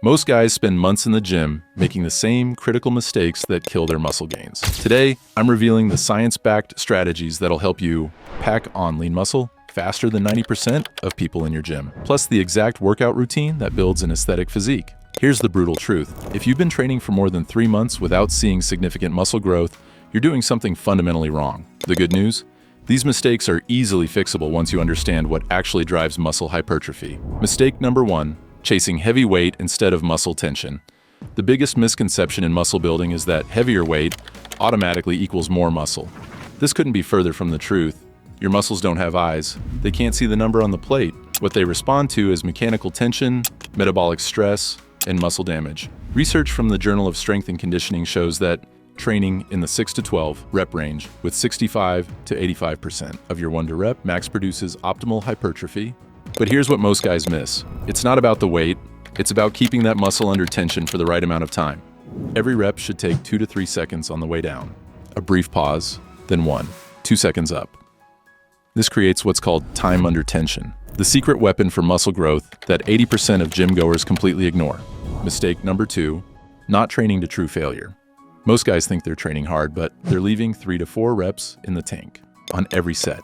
Most guys spend months in the gym making the same critical mistakes that kill their muscle gains. Today, I'm revealing the science-backed strategies that'll help you pack on lean muscle faster than 90% of people in your gym, plus the exact workout routine that builds an aesthetic physique. Here's the brutal truth. If you've been training for more than 3 months without seeing significant muscle growth, you're doing something fundamentally wrong. The good news? These mistakes are easily fixable once you understand what actually drives muscle hypertrophy. Mistake number 1. Chasing heavy weight instead of muscle tension. The biggest misconception in muscle building is that heavier weight automatically equals more muscle. This couldn't be further from the truth. Your muscles don't have eyes. They can't see the number on the plate. What they respond to is mechanical tension, metabolic stress, and muscle damage. Research from the Journal of Strength and Conditioning shows that training in the 6 to 12 rep range with 65 to 85% of your 1 to rep max produces optimal hypertrophy. But here's what most guys miss. It's not about the weight, it's about keeping that muscle under tension for the right amount of time. Every rep should take 2 to 3 seconds on the way down. A brief pause, then 1, 2 seconds up. This creates what's called time under tension, the secret weapon for muscle growth that 80% of gym goers completely ignore. Mistake number 2, not training to true failure. Most guys think they're training hard, but they're leaving 3 to 4 reps in the tank on every set.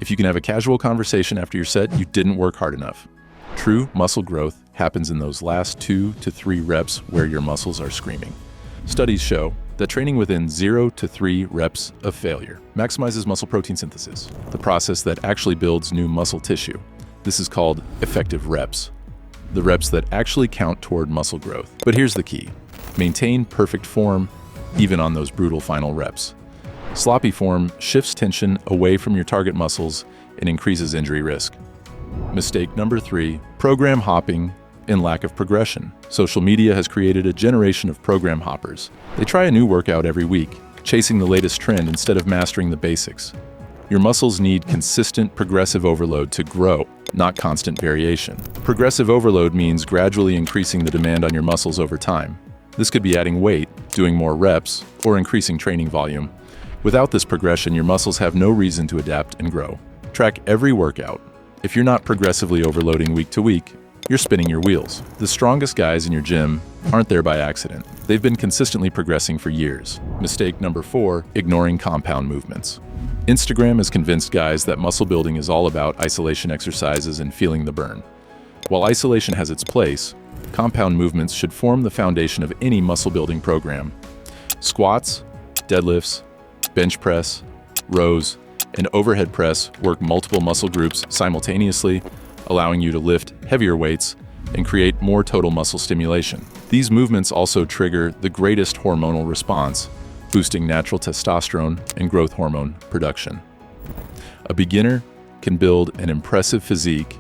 If you can have a casual conversation after your set, you didn't work hard enough. True muscle growth happens in those last 2 to 3 reps where your muscles are screaming. Studies show that training within 0 to 3 reps of failure maximizes muscle protein synthesis, the process that actually builds new muscle tissue. This is called effective reps, the reps that actually count toward muscle growth. But here's the key. Maintain perfect form even on those brutal final reps. Sloppy form shifts tension away from your target muscles and increases injury risk. Mistake number 3, program hopping and lack of progression. Social media has created a generation of program hoppers. They try a new workout every week, chasing the latest trend instead of mastering the basics. Your muscles need consistent progressive overload to grow, not constant variation. Progressive overload means gradually increasing the demand on your muscles over time. This could be adding weight, doing more reps, or increasing training volume. Without this progression, your muscles have no reason to adapt and grow. Track every workout. If you're not progressively overloading week to week, you're spinning your wheels. The strongest guys in your gym aren't there by accident. They've been consistently progressing for years. Mistake number 4, ignoring compound movements. Instagram has convinced guys that muscle building is all about isolation exercises and feeling the burn. While isolation has its place, compound movements should form the foundation of any muscle building program. Squats, deadlifts, bench press, rows, and overhead press work multiple muscle groups simultaneously, allowing you to lift heavier weights and create more total muscle stimulation. These movements also trigger the greatest hormonal response, boosting natural testosterone and growth hormone production. A beginner can build an impressive physique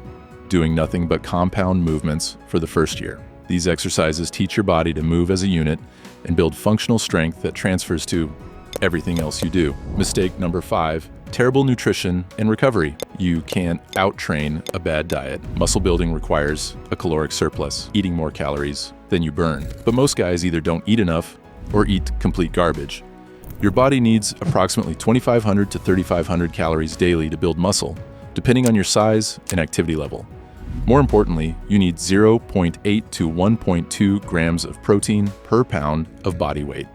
doing nothing but compound movements for the first year. These exercises teach your body to move as a unit and build functional strength that transfers to everything else you do. Mistake number 5, terrible nutrition and recovery. You can't out-train a bad diet. Muscle building requires a caloric surplus, eating more calories than you burn. But most guys either don't eat enough or eat complete garbage. Your body needs approximately 2,500 to 3,500 calories daily to build muscle, depending on your size and activity level. More importantly, you need 0.8 to 1.2 grams of protein per pound of body weight.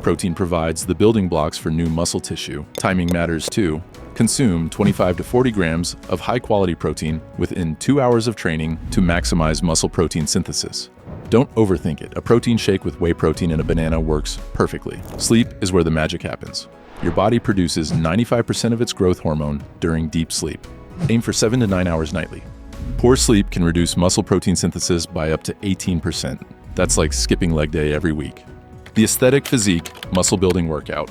Protein provides the building blocks for new muscle tissue. Timing matters too. Consume 25 to 40 grams of high-quality protein within 2 hours of training to maximize muscle protein synthesis. Don't overthink it. A protein shake with whey protein and a banana works perfectly. Sleep is where the magic happens. Your body produces 95% of its growth hormone during deep sleep. Aim for 7 to 9 hours nightly. Poor sleep can reduce muscle protein synthesis by up to 18%. That's like skipping leg day every week. The aesthetic physique muscle building workout.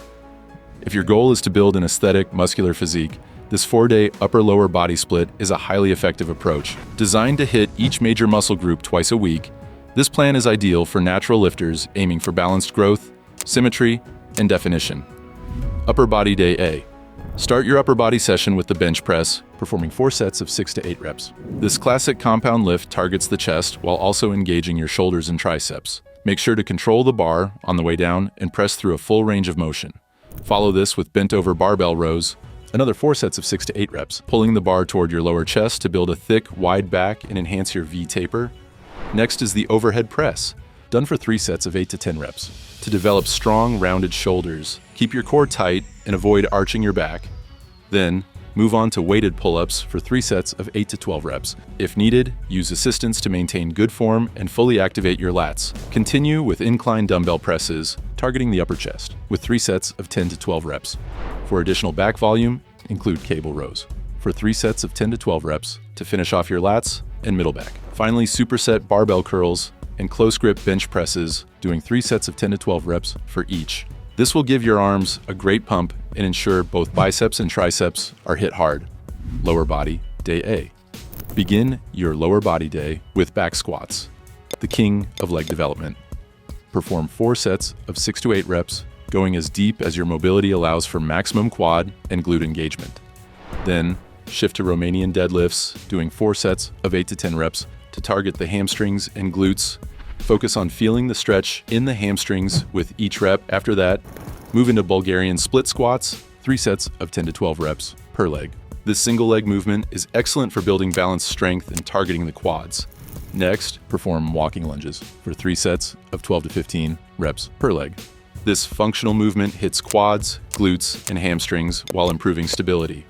If your goal is to build an aesthetic muscular physique, this 4-day upper-lower body split is a highly effective approach. Designed to hit each major muscle group twice a week, this plan is ideal for natural lifters aiming for balanced growth, symmetry, and definition. Upper Body Day A. Start your upper body session with the bench press, performing 4 sets of 6 to 8 reps. This classic compound lift targets the chest while also engaging your shoulders and triceps. Make sure to control the bar on the way down and press through a full range of motion. Follow this with bent over barbell rows, another 4 sets of 6 to 8 reps, pulling the bar toward your lower chest to build a thick, wide back and enhance your V taper. Next is the overhead press, done for 3 sets of 8 to 10 reps. To develop strong, rounded shoulders, keep your core tight and avoid arching your back. Then, move on to weighted pull-ups for 3 sets of 8 to 12 reps. If needed, use assistance to maintain good form and fully activate your lats. Continue with incline dumbbell presses, targeting the upper chest, with 3 sets of 10 to 12 reps. For additional back volume, include cable rows, for 3 sets of 10 to 12 reps to finish off your lats and middle back. Finally, superset barbell curls and close grip bench presses, doing 3 sets of 10 to 12 reps for each. This will give your arms a great pump and ensure both biceps and triceps are hit hard. Lower body, day A. Begin your lower body day with back squats, the king of leg development. Perform 4 sets of 6 to 8 reps, going as deep as your mobility allows for maximum quad and glute engagement. Then, shift to Romanian deadlifts, doing 4 sets of 8 to 10 reps to target the hamstrings and glutes. Focus on feeling the stretch in the hamstrings with each rep. After that, move into Bulgarian split squats, 3 sets of 10 to 12 reps per leg. This single leg movement is excellent for building balance strength and targeting the quads. Next, perform walking lunges for 3 sets of 12 to 15 reps per leg. This functional movement hits quads, glutes, and hamstrings while improving stability.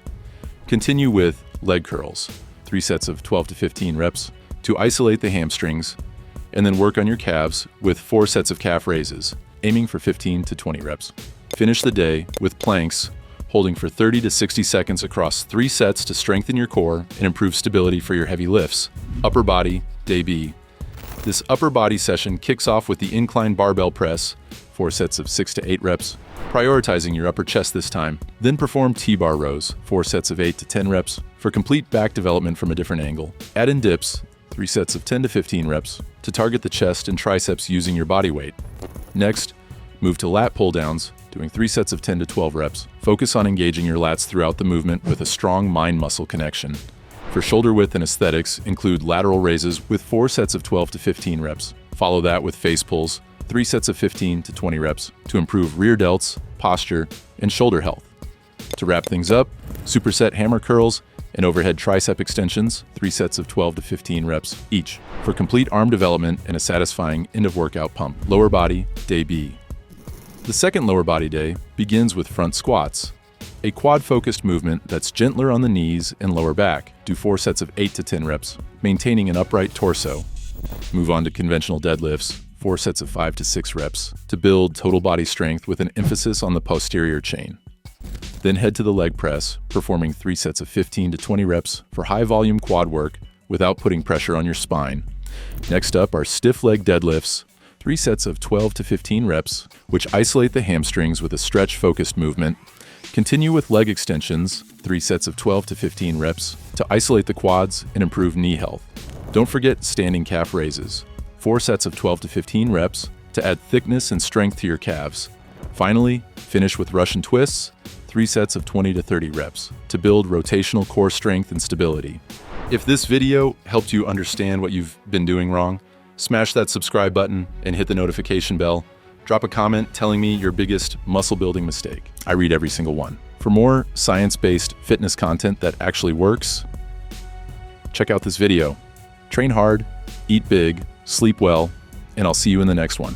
Continue with leg curls, 3 sets of 12 to 15 reps to isolate the hamstrings, and then work on your calves with 4 sets of calf raises, aiming for 15 to 20 reps. Finish the day with planks, holding for 30 to 60 seconds across 3 sets to strengthen your core and improve stability for your heavy lifts. Upper body, day B. This upper body session kicks off with the incline barbell press, 4 sets of 6 to 8 reps, prioritizing your upper chest this time. Then perform T-bar rows, 4 sets of 8 to 10 reps, for complete back development from a different angle. Add in dips, 3 sets of 10 to 15 reps, to target the chest and triceps using your body weight. Next, move to lat pull-downs, doing 3 sets of 10 to 12 reps. Focus on engaging your lats throughout the movement with a strong mind-muscle connection. For shoulder width and aesthetics, include lateral raises with 4 sets of 12 to 15 reps. Follow that with face pulls, 3 sets of 15 to 20 reps to improve rear delts, posture, and shoulder health. To wrap things up, superset hammer curls and overhead tricep extensions, 3 sets of 12 to 15 reps each, for complete arm development and a satisfying end-of-workout pump. Lower body, day B. The second lower body day begins with front squats, a quad-focused movement that's gentler on the knees and lower back. Do 4 sets of 8 to 10 reps, maintaining an upright torso. Move on to conventional deadlifts, 4 sets of 5 to 6 reps, to build total body strength with an emphasis on the posterior chain. Then head to the leg press, performing 3 sets of 15 to 20 reps for high-volume quad work without putting pressure on your spine. Next up are stiff leg deadlifts, 3 sets of 12 to 15 reps, which isolate the hamstrings with a stretch-focused movement. Continue with leg extensions, 3 sets of 12 to 15 reps, to isolate the quads and improve knee health. Don't forget standing calf raises, 4 sets of 12 to 15 reps, to add thickness and strength to your calves. Finally, finish with Russian twists, 3 sets of 20 to 30 reps, to build rotational core strength and stability. If this video helped you understand what you've been doing wrong, smash that subscribe button and hit the notification bell. Drop a comment telling me your biggest muscle building mistake. I read every single one. For more science-based fitness content that actually works, check out this video. Train hard, eat big, sleep well, and I'll see you in the next one.